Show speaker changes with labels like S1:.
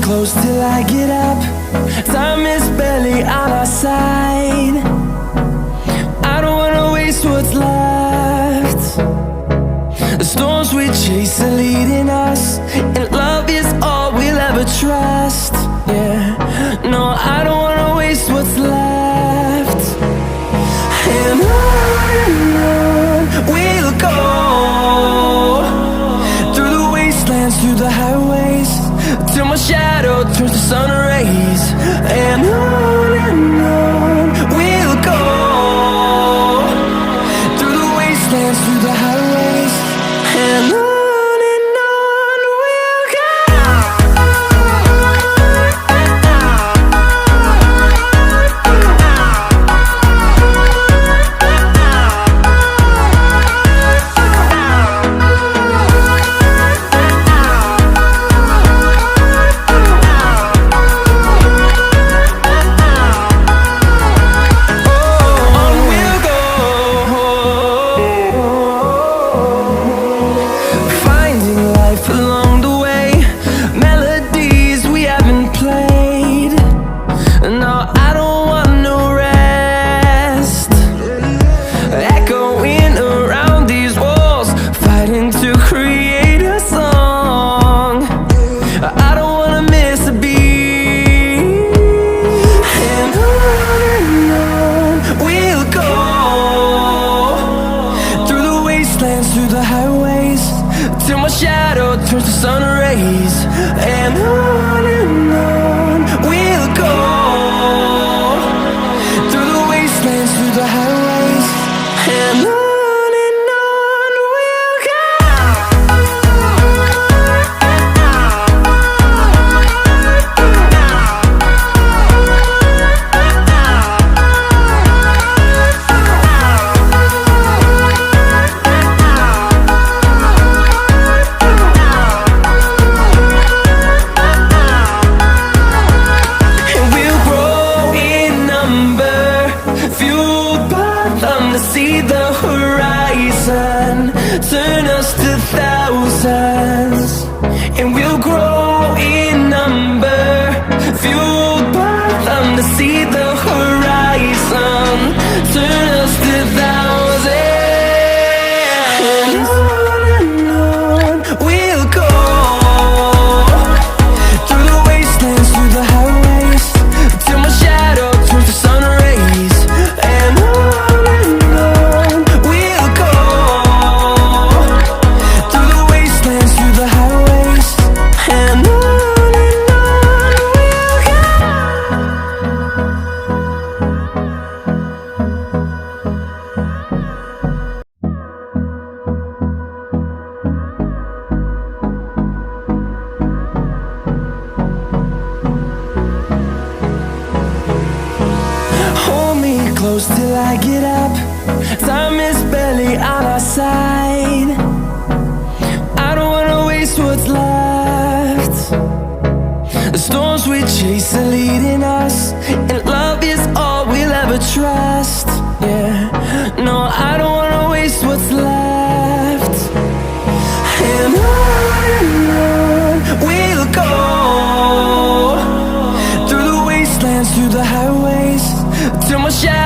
S1: close till I get up. Time is barely on our side. I don't wanna waste what's left. The storms we chase are leading us, and love is all we'll ever trust. Yeah, no, I don't wanna waste what's left. And on we'll go, through the wastelands, through the highways, till my shadow turns to sun rays. And on we'll go, through the wastelands, through the highways, and on we'll go. Through the highways, till my shadow turns to sun rays. And on we'll go, through the wastelands, through the highways, and on we'll go. See the horizon, turn us to thousands, and we'll grow in number, fueled by them. To see the horizon, turn us to thousands, and on we'll go, through the wastelands, through the highways, till my shadow turns to sun rays. And close till I get up. Time is barely on our side. I don't wanna waste what's left. The storms we chase are leading us, and love is all we'll ever trust. Yeah, no, I don't wanna waste what's left. And on we'll go, through the wastelands, through the highways, till my shadow